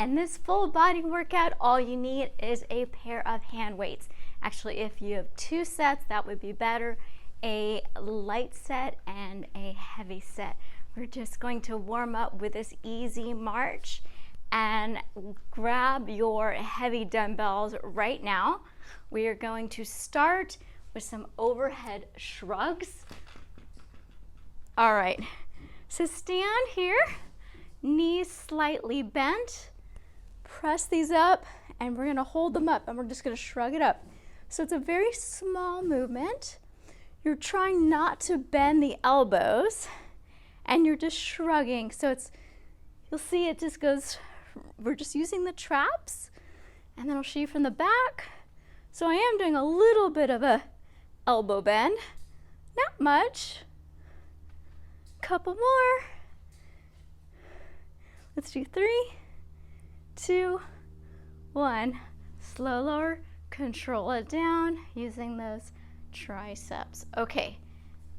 And this full body workout, all you need is a pair of hand weights. Actually, if you have 2 sets, that would be better. A light set and a heavy set. We're just going to warm up with this easy march, and grab your heavy dumbbells right now. We are going to start with some overhead shrugs. All right, so stand here, knees slightly bent, press these up, and we're gonna hold them up, and we're just gonna shrug it up. So it's a very small movement. You're trying not to bend the elbows, and you're just shrugging. So you'll see it just goes, we're just using the traps, and then I'll show you from the back. So I am doing a little bit of a elbow bend, not much. Couple more. Let's do 3, 2, 1. Slow lower, control it down using those triceps. Okay,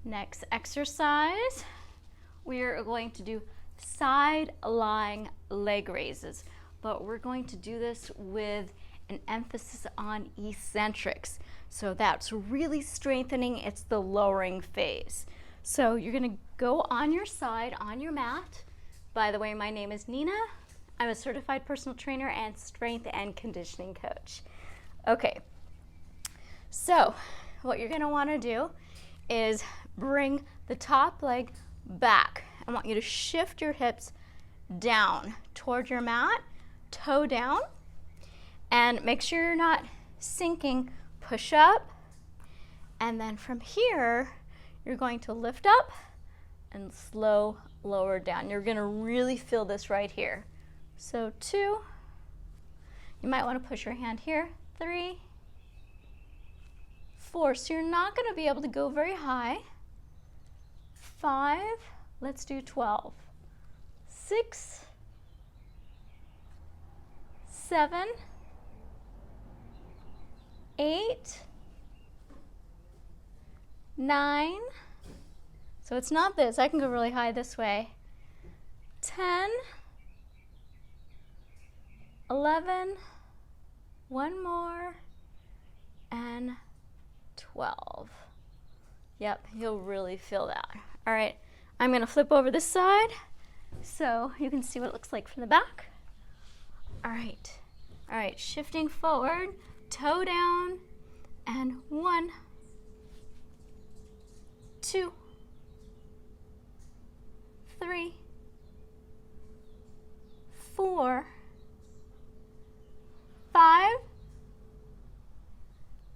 next exercise, we are going to do side lying leg raises, but we're going to do this with an emphasis on eccentrics. So that's really strengthening, it's the lowering phase. So you're gonna go on your side, on your mat. By the way, my name is Nina. I'm a certified personal trainer and strength and conditioning coach. Okay, so what you're gonna wanna do is bring the top leg back. I want you to shift your hips down toward your mat, toe down, and make sure you're not sinking. Push up, and then from here, you're going to lift up and slow lower down. You're gonna really feel this right here. So 2, you might wanna push your hand here, 3, 4, so you're not gonna be able to go very high. 5, let's do 12. 6, 7, 8, 9, so it's not this, I can go really high this way. 10, 11, one more, and 12. Yep, you'll really feel that. All right, I'm gonna flip over this side so you can see what it looks like from the back. All right, shifting forward, toe down, and 1, 2, 3, 4, 5,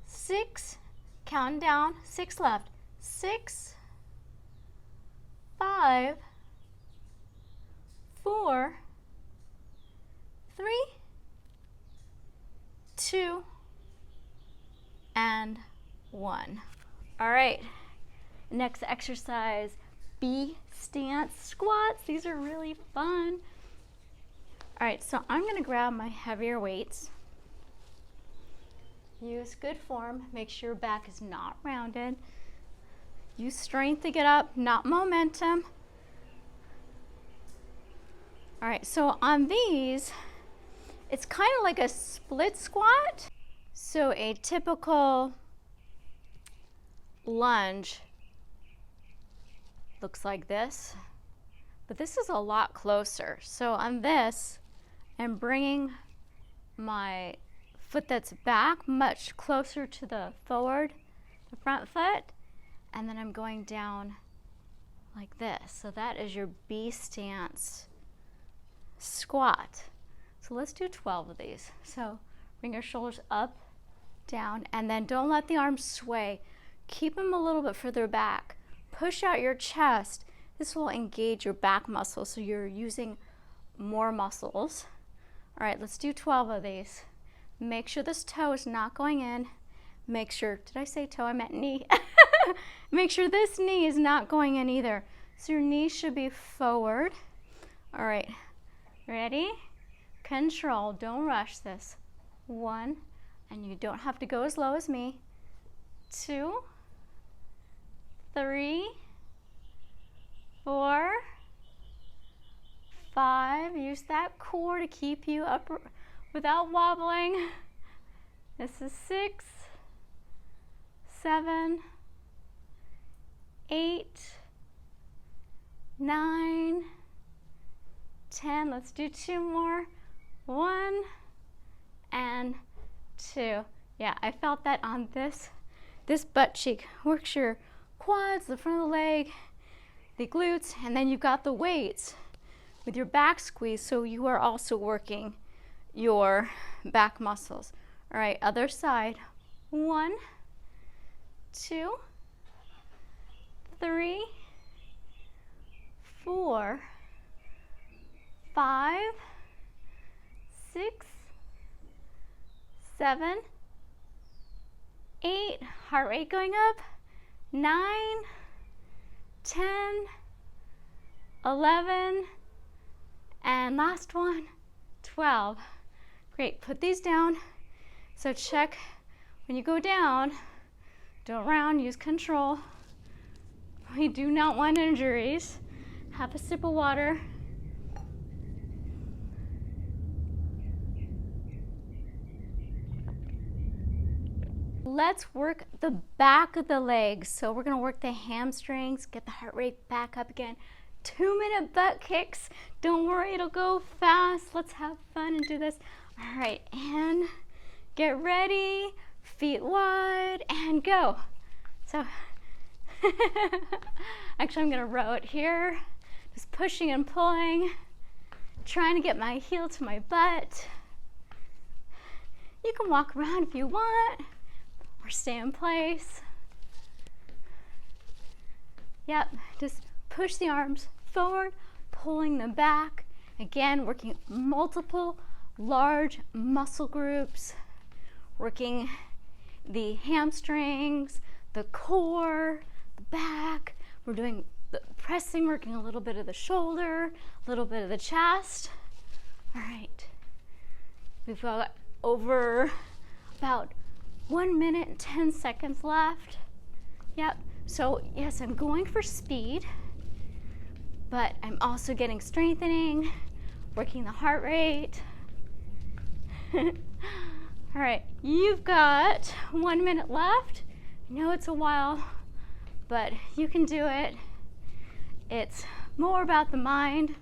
6, count down, 6 left, 6, 5, 4, 3, 2, and 1. All right, next exercise, B stance squats. These are really fun. All right, so I'm gonna grab my heavier weights. Use good form, make sure your back is not rounded. Use strength to get up, not momentum. All right, so on these, it's kind of like a split squat. So a typical lunge looks like this, but this is a lot closer. So on this, I'm bringing my foot that's back much closer to the front foot, and then I'm going down like this. So that is your B stance squat. So let's do 12 of these. So bring your shoulders up, down, and then don't let the arms sway. Keep them a little bit further back. Push out your chest. This will engage your back muscles, so you're using more muscles. All right, let's do 12 of these. Make sure this toe is not going in. Make sure, did I say toe? I meant knee. Make sure this knee is not going in either. So your knee should be forward. All right, ready? Control, don't rush this. 1, and you don't have to go as low as me. 2, 3, 4, 5. Use that core to keep you up without wobbling. This is 6, 7, 8, 9, 10. Let's do 2 more. 1 and 2. Yeah, I felt that on this butt cheek. Works your quads, the front of the leg, the glutes, and then you've got the weights with your back squeeze, so you are also working your back muscles. All right, other side. 1, 2, 3, 4, 5, 6, 7, 8, heart rate going up, 9, 10, 11, and last one, 12. Great, put these down. So check when you go down, don't round, use control. We do not want injuries. Have a sip of water. Let's work the back of the legs. So we're gonna work the hamstrings, get the heart rate back up again. 2-minute butt kicks. Don't worry, it'll go fast. Let's have fun and do this. All right, and get ready, feet wide, and go. So, actually I'm gonna row it here. Just pushing and pulling, trying to get my heel to my butt. You can walk around if you want, or stay in place. Yep, just push the arms forward, pulling them back. Again, working multiple large muscle groups, working the hamstrings, the core, the back. We're doing the pressing, working a little bit of the shoulder, a little bit of the chest. All right, we've got over about 1 minute and 10 seconds left. Yep, so yes, I'm going for speed, but I'm also getting strengthening, working the heart rate. All right, you've got 1 minute left. I know it's a while, but you can do it. It's more about the mind.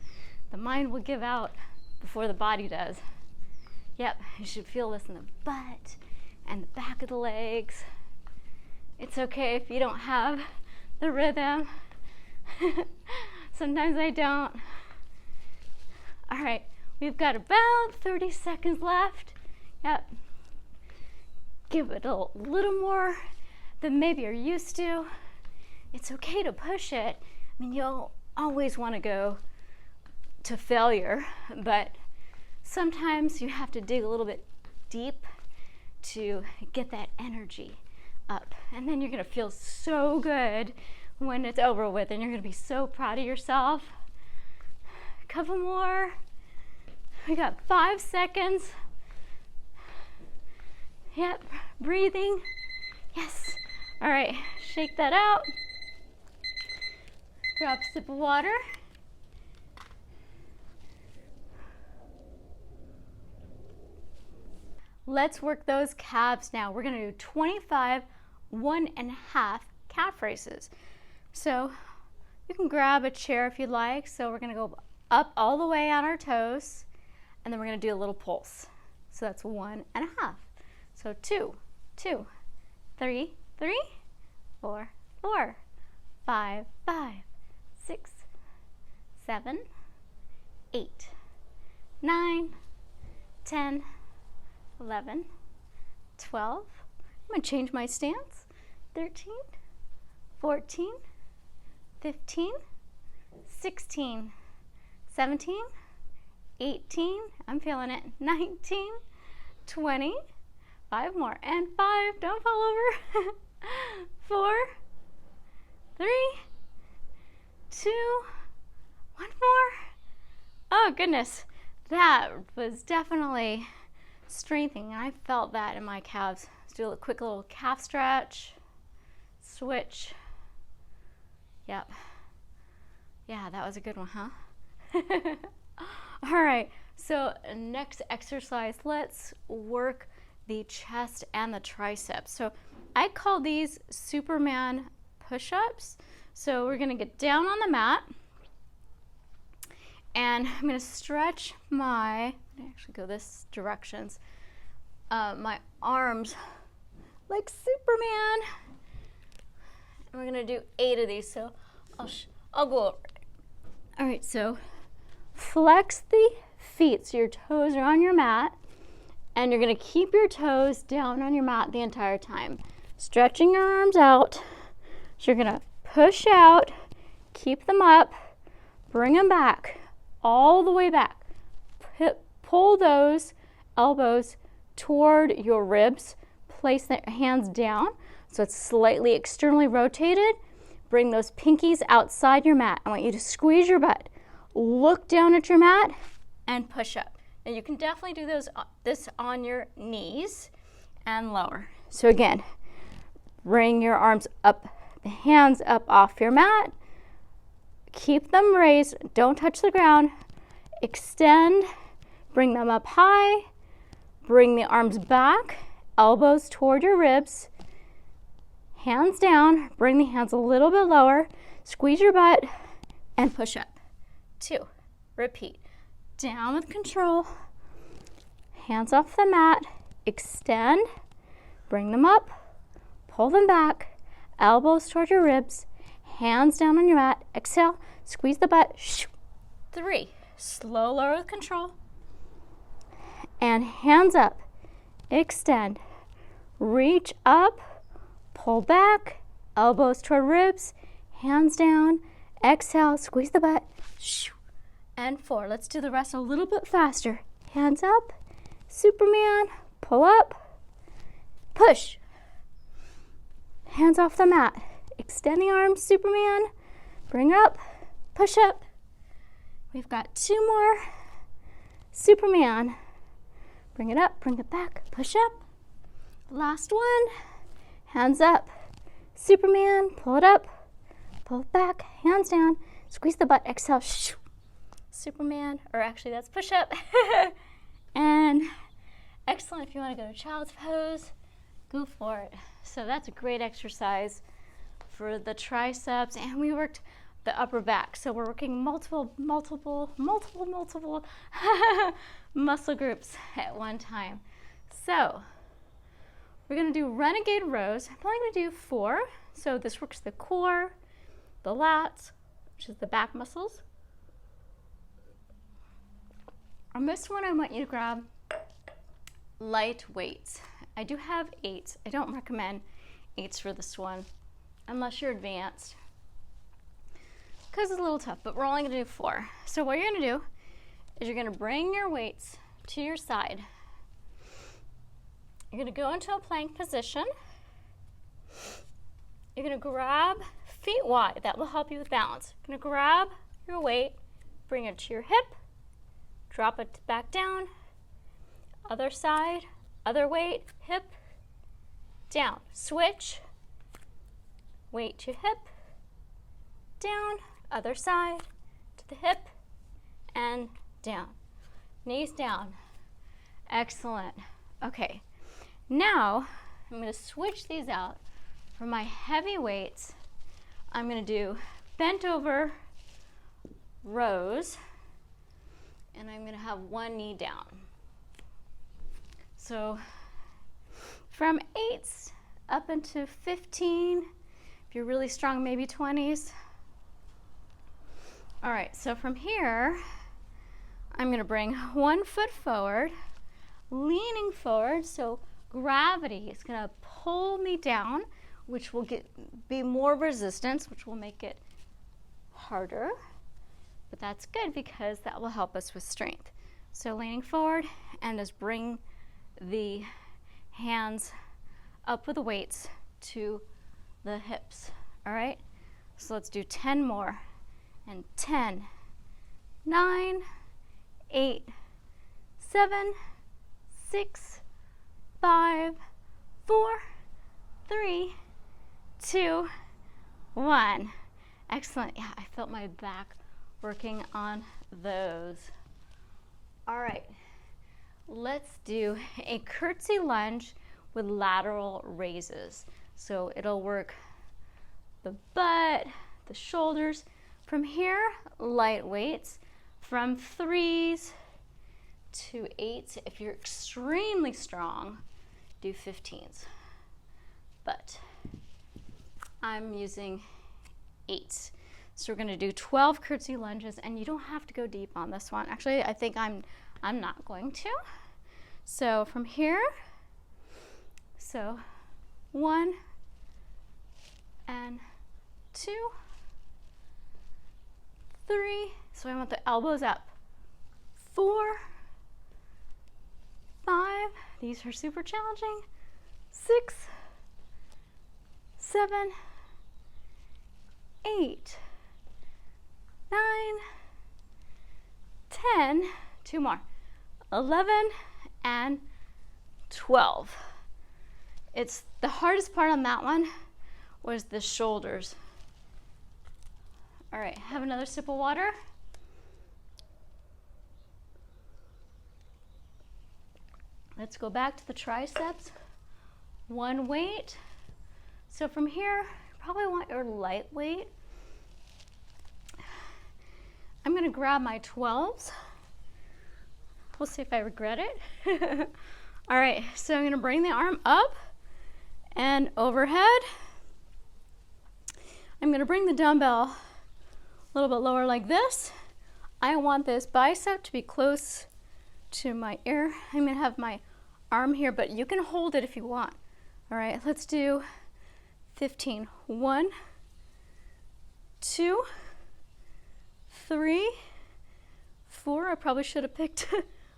The mind will give out before the body does. Yep, you should feel this in the butt and the back of the legs. It's okay if you don't have the rhythm. Sometimes I don't. All right, we've got about 30 seconds left. Yep. Give it a little more than maybe you're used to. It's okay to push it. I mean, you'll always want to go to failure, but sometimes you have to dig a little bit deep to get that energy up. And then you're gonna feel so good when it's over with, and you're gonna be so proud of yourself. A couple more. We got 5 seconds. Yep, breathing. Yes. All right, shake that out. Grab a sip of water. Let's work those calves now. We're gonna do 25 1.5 calf raises. So you can grab a chair if you'd like. So we're gonna go up all the way on our toes, and then we're gonna do a little pulse. So that's 1.5. So 2, 2, 3, 3, 4, 4, 5, 5, 6, 7, 8, 9, 10, 11, 12. I'm going to change my stance. 13, 14, 15, 16, 17, 18. I'm feeling it. 19, 20. 5 more. And 5. Don't fall over. 4, 3, 2, 1 more. Oh, goodness. That was definitely strengthening. I felt that in my calves. Let's do a quick little calf stretch. Switch. Yep. Yeah, that was a good one, huh? All right, so next exercise, let's work the chest and the triceps. So I call these Superman push-ups. So we're gonna get down on the mat, and I'm gonna stretch my, actually go this directions, my arms like Superman. And we're gonna do 8 of these, so I'll go over it. All right, so flex the feet so your toes are on your mat, and you're gonna keep your toes down on your mat the entire time. Stretching your arms out, so you're gonna push out, keep them up, bring them back, all the way back. Pull those elbows toward your ribs, place the hands down so it's slightly externally rotated. Bring those pinkies outside your mat. I want you to squeeze your butt, look down at your mat, and push up. Now you can definitely do this on your knees and lower. So again, bring your arms up, the hands up off your mat. Keep them raised, don't touch the ground. Extend, bring them up high. Bring the arms back, elbows toward your ribs. Hands down, bring the hands a little bit lower. Squeeze your butt and push up. 2, repeat. Down with control. Hands off the mat, extend, bring them up, pull them back, elbows toward your ribs, hands down on your mat, exhale, squeeze the butt. 3, slow lower with control, and hands up, extend, reach up, pull back, elbows toward ribs, hands down, exhale, squeeze the butt, and 4. Let's do the rest a little bit faster. Hands up, Superman, pull up, push, hands off the mat, extending arms, Superman, bring up, push up. We've got 2 more, Superman, bring it up, bring it back, push up. Last one, hands up, Superman, pull it up, pull it back, hands down, squeeze the butt, exhale, Superman, or actually that's push up. And excellent. If you want to go to child's pose, go for it. So that's a great exercise for the triceps, and we worked the upper back. So we're working multiple muscle groups at one time. So we're going to do renegade rows. I'm only going to do 4. So this works the core, the lats, which is the back muscles. On this one, I want you to grab light weights. I do have 8s. I don't recommend 8s for this one unless you're advanced, because it's a little tough, but we're only gonna do 4. So what you're gonna do is you're gonna bring your weights to your side. You're gonna go into a plank position. You're gonna grab feet wide. That will help you with balance. You're gonna grab your weight, bring it to your hip, drop it back down, other side, other weight, hip, down, switch, weight to hip, down, other side, to the hip, and down. Knees down. Excellent. Okay, now I'm going to switch these out. For my heavy weights, I'm going to do bent over rows, and I'm going to have one knee down. So from 8s up into 15, if you're really strong, maybe 20s. All right, so from here, I'm going to bring 1 foot forward, leaning forward, so gravity is going to pull me down, which will be more resistance, which will make it harder. But that's good because that will help us with strength. So leaning forward, and just bring the hands up with the weights to the hips. All right, so let's do 10 more. And 10, 9, 8, 7, 6, 5, 4, 3, 2, 1. Excellent. Yeah, I felt my back working on those. All right, let's do a curtsy lunge with lateral raises. So it'll work the butt, the shoulders. From here, light weights from 3s to 8s. If you're extremely strong, do 15s. But I'm using 8s. So we're gonna do 12 curtsy lunges, and you don't have to go deep on this one. Actually, I think I'm not going to. So from here, so 1 and 2, 3, so I want the elbows up, 4, 5, these are super challenging, 6, 7, 8, 9, 10, 2 more, 11, and 12. It's the hardest part on that one was the shoulders. All right, have another sip of water. Let's go back to the triceps. One weight. So from here, you probably want your light weight. I'm gonna grab my 12s. We'll see if I regret it. All right, so I'm gonna bring the arm up and overhead. I'm gonna bring the dumbbell a little bit lower like this. I want this bicep to be close to my ear. I'm gonna have my arm here, but you can hold it if you want. All right, let's do 15. 1, 2, 3, 4. I probably should have picked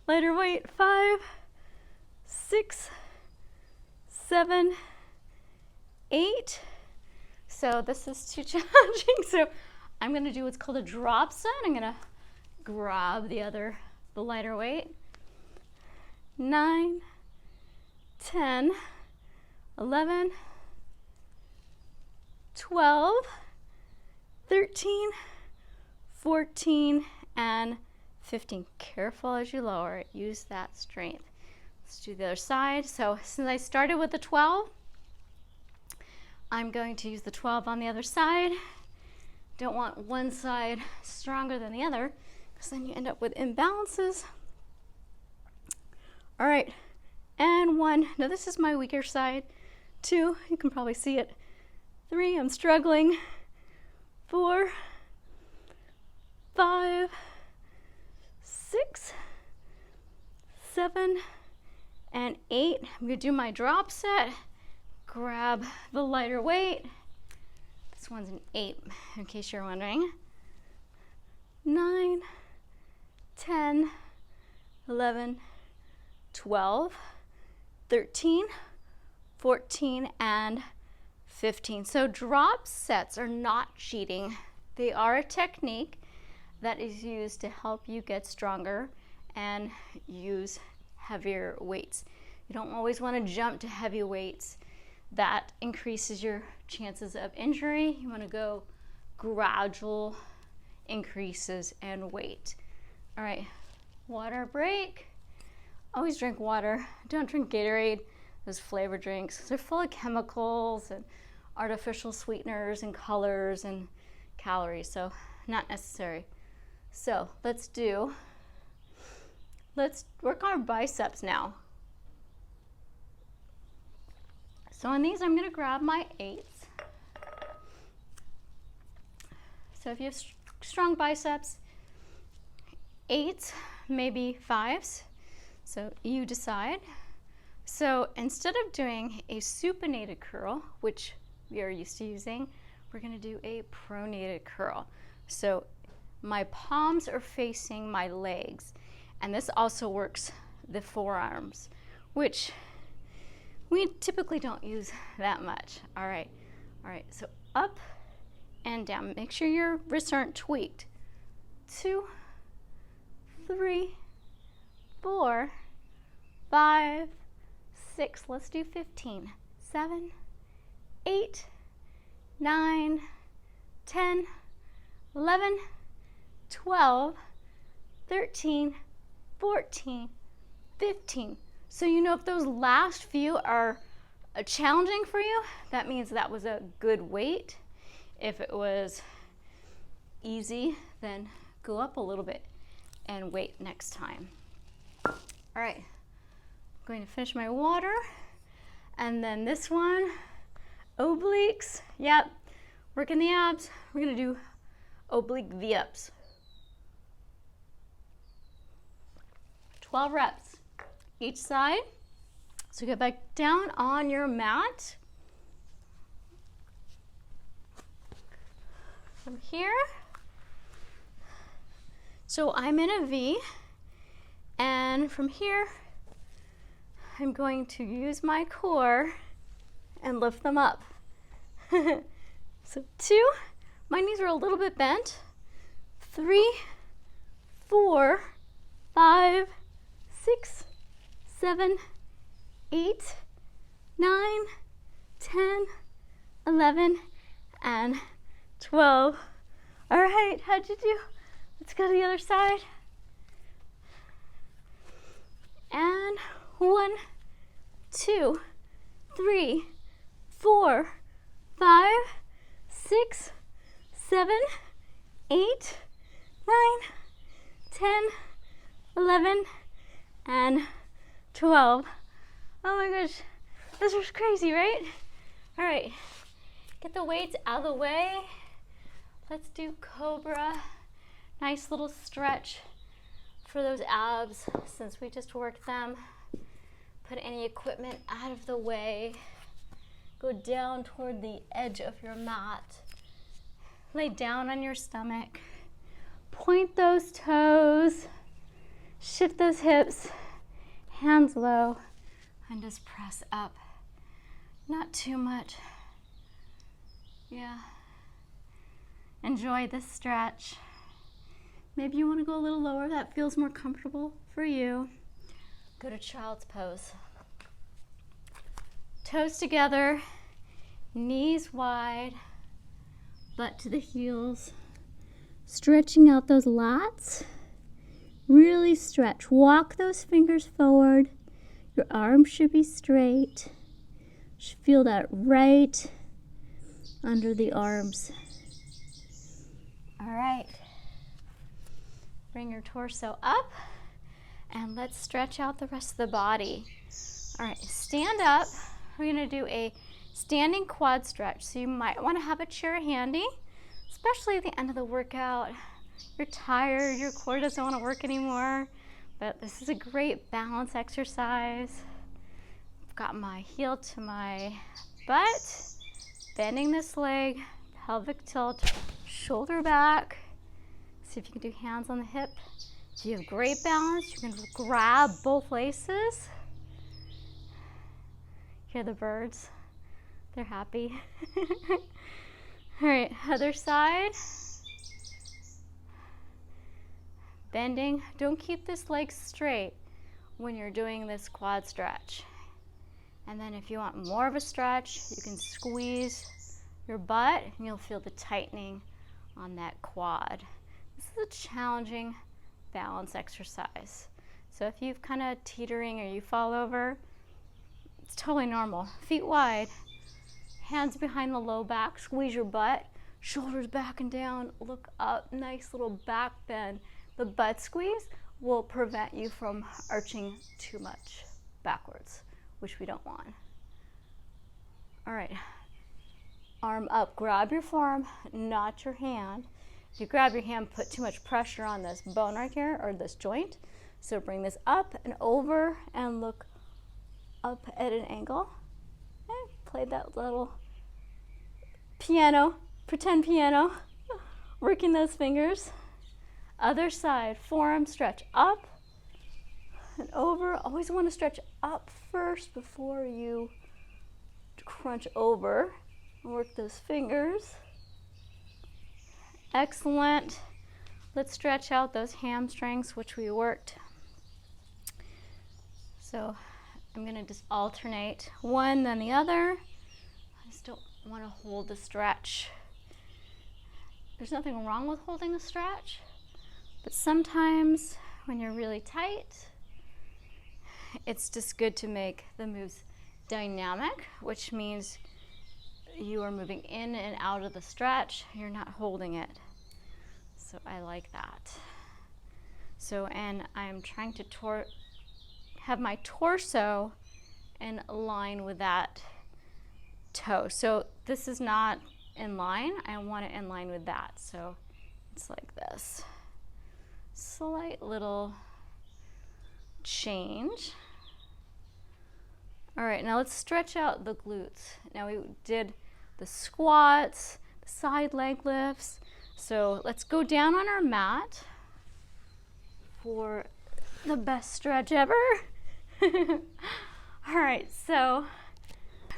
lighter weight. 5, 6, 7, 8. So this is too challenging. So I'm gonna do what's called a drop set. I'm gonna grab the lighter weight. 9, 10, 11, 12, 13, 14, and 15. Careful as you lower it. Use that strength. Let's do the other side. So since I started with the 12, I'm going to use the 12 on the other side. Don't want one side stronger than the other, because then you end up with imbalances. All right, and 1. Now this is my weaker side. 2, you can probably see it. 3, I'm struggling. 4, 5, 6, 7, and 8. I'm gonna do my drop set. Grab the lighter weight. This one's an 8, in case you're wondering. 9, 10, 11, 12, 13, 14, and 15. So drop sets are not cheating. They are a technique that is used to help you get stronger and use heavier weights. You don't always want to jump to heavy weights. That increases your chances of injury. You want to go gradual increases in weight. All right, water break. Always drink water. Don't drink Gatorade, those flavor drinks. They're full of chemicals and artificial sweeteners and colors and calories, so not necessary. So let's work on our biceps now. So on these, I'm gonna grab my 8s. So if you have strong biceps, 8s, maybe 5s. So you decide. So instead of doing a supinated curl, which we are used to using, we're gonna do a pronated curl. So my palms are facing my legs, and this also works the forearms, which we typically don't use that much. All right, so up and down. Make sure your wrists aren't tweaked. 2, 3, 4, 5, 6. Let's do 15. 7, 8, 9, 10, 11, 12, 13, 14, 15. So you know if those last few are challenging for you, that means that was a good weight. If it was easy, then go up a little bit and wait next time. All right, I'm going to finish my water. And then this one, obliques. Yep, working the abs. We're gonna do oblique V-ups. 12 reps each side. So get back down on your mat. From here. So I'm in a V, and from here, I'm going to use my core and lift them up. So 2, my knees are a little bit bent. 3, 4, 5, 6, 7, 8, 9, 10, 11, and 12. All right, how'd you do? Let's go to the other side. And 1, 2, 3, 4, 5, 6, 7, 8, 9, 10, 11, and 12. Oh my gosh, this was crazy, right? All right, get the weights out of the way. Let's do cobra. Nice little stretch for those abs since we just worked them. Put any equipment out of the way. Go down toward the edge of your mat. Lay down on your stomach. Point those toes. Shift those hips. Hands low. And just press up. Not too much. Yeah. Enjoy this stretch. Maybe you want to go a little lower. That feels more comfortable for you. Go to child's pose. Toes together, knees wide, butt to the heels. Stretching out those lats. Really stretch. Walk those fingers forward. Your arms should be straight. Should feel that right under the arms. All right. Bring your torso up. And let's stretch out the rest of the body. All right, stand up. We're gonna do a standing quad stretch. So you might wanna have a chair handy, especially at the end of the workout. You're tired, your core doesn't wanna work anymore, but this is a great balance exercise. I've got my heel to my butt, bending this leg, pelvic tilt, shoulder back. See if you can do hands on the hip. If you have great balance, you can grab both laces. Hear the birds? They're happy. All right, other side. Bending. Don't keep this leg straight when you're doing this quad stretch. And then if you want more of a stretch, you can squeeze your butt and you'll feel the tightening on that quad. This is a challenging balance exercise. So if you've kind of teetering or you fall over, it's totally normal. Feet wide, hands behind the low back, squeeze your butt, shoulders back and down, look up, nice little back bend. The butt squeeze will prevent you from arching too much backwards, which we don't want. All right, arm up, grab your forearm, not your hand. If you grab your hand, put too much pressure on this bone right here, or this joint. So bring this up and over and look up at an angle. Okay, play that little piano, pretend piano, working those fingers. Other side, forearm stretch up and over. Always want to stretch up first before you crunch over and work those fingers. Excellent. Let's stretch out those hamstrings, which we worked. So I'm going to just alternate one then the other. I just don't want to hold the stretch. There's nothing wrong with holding a stretch, but sometimes when you're really tight. It's just good to make the moves dynamic, which means you are moving in and out of the stretch. You're not holding it. So I like that. So, and I'm trying to have my torso in line with that toe. So this is not in line. I want it in line with that. So it's like this. Slight little change. All right, now let's stretch out the glutes. Now we did the squats, the side leg lifts. So let's go down on our mat for the best stretch ever. All right, so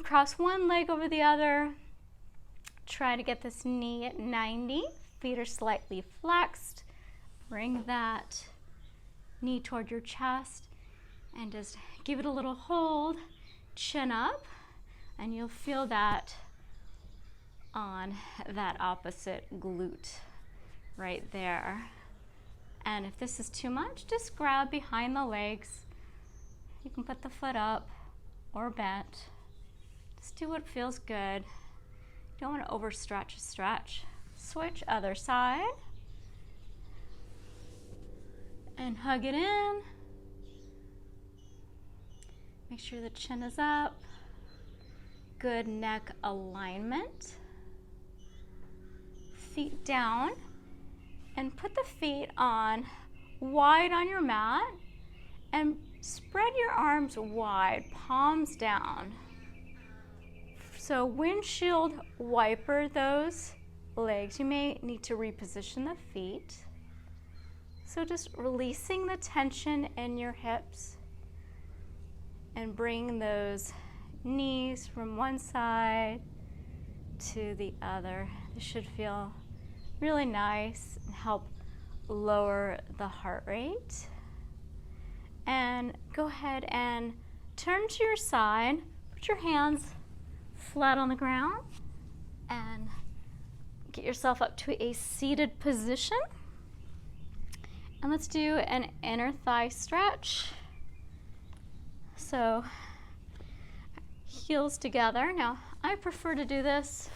cross one leg over the other. Try to get this knee at 90. Feet are slightly flexed. Bring that knee toward your chest and just give it a little hold. Chin up, and you'll feel that on that opposite glute right there. And if this is too much, just grab behind the legs. You can put the foot up or bent. Just do what feels good. You don't want to overstretch a stretch. Switch other side. And hug it in. Make sure the chin is up. Good neck alignment. Feet down. And put the feet on wide on your mat. And spread your arms wide, palms down. So windshield wiper those legs. You may need to reposition the feet. So just releasing the tension in your hips and bring those knees from one side to the other. This should feel really nice and help lower the heart rate. And go ahead and turn to your side. Put your hands flat on the ground and get yourself up to a seated position. And let's do an inner thigh stretch. So heels together. Now I prefer to do this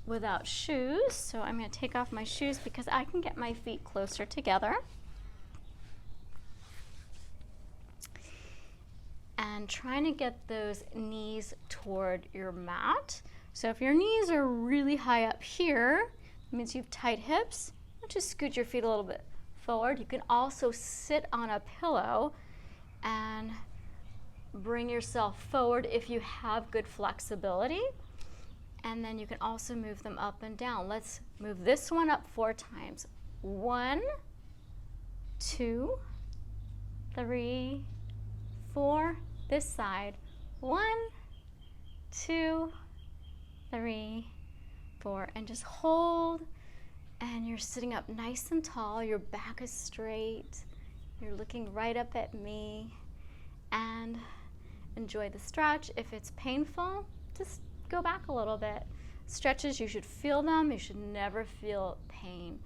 without shoes, so I'm going to take off my shoes because I can get my feet closer together. And trying to get those knees toward your mat. So if your knees are really high up here, it means you have tight hips. Just scoot your feet a little bit forward. You can also sit on a pillow and bring yourself forward if you have good flexibility. And then you can also move them up and down. Let's move this one up 4 times. 1, 2, 3, 4. This side. 1, 2, 3, 4. And just hold. And you're sitting up nice and tall. Your back is straight. You're looking right up at me. And enjoy the stretch. If it's painful, just go back a little bit. Stretches, you should feel them. You should never feel pain.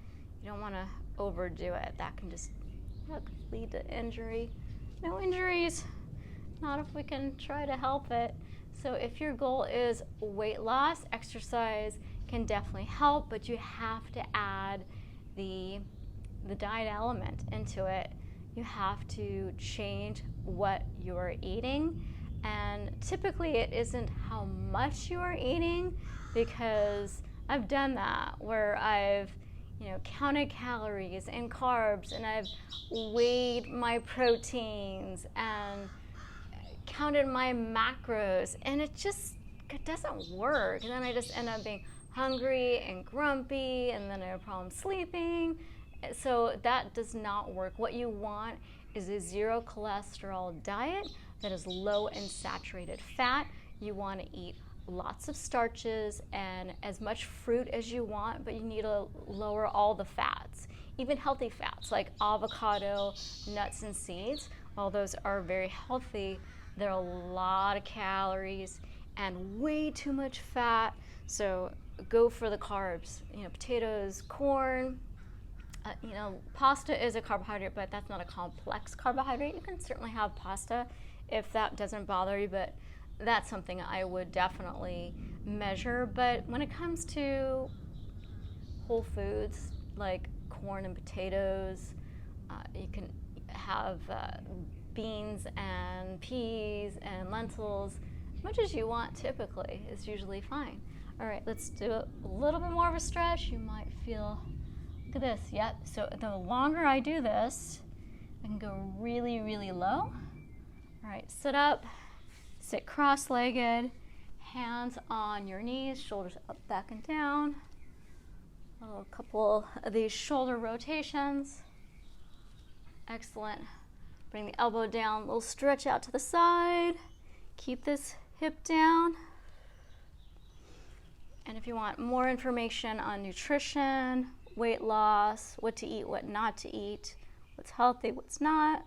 You don't want to overdo it. That can just lead to injury. No injuries. Not if we can try to help it. So if your goal is weight loss, exercise can definitely help, but you have to add the diet element into it. You have to change what you're eating. And typically it isn't how much you are eating, because I've done that where I've counted calories and carbs, and I've weighed my proteins and counted my macros, and it doesn't work. And then I just end up being hungry and grumpy, and then I have a problem sleeping. So that does not work. What you want is a zero cholesterol diet that is low in saturated fat. You want to eat lots of starches and as much fruit as you want, but you need to lower all the fats, even healthy fats like avocado, nuts, and seeds. While those are very healthy, there are a lot of calories and way too much fat. So go for the carbs, potatoes, corn, You know, pasta is a carbohydrate, but that's not a complex carbohydrate. You can certainly have pasta if that doesn't bother you, but that's something I would definitely measure. But when it comes to whole foods like corn and potatoes, you can have beans and peas and lentils. As much as you want typically is usually fine. All right, let's do a little bit more of a stretch. You might feel, look at this, yep. So the longer I do this, I can go really, really low. All right, sit up, sit cross-legged, hands on your knees, shoulders up, back, and down. A couple of these shoulder rotations. Excellent. Bring the elbow down, a little stretch out to the side. Keep this hip down. And if you want more information on nutrition, weight loss, what to eat, what not to eat, what's healthy, what's not,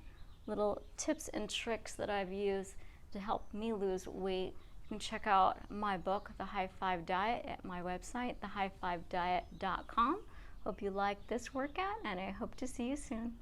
little tips and tricks that I've used to help me lose weight, you can check out my book, The High Five Diet, at my website, thehighfivediet.com. Hope you liked this workout, and I hope to see you soon.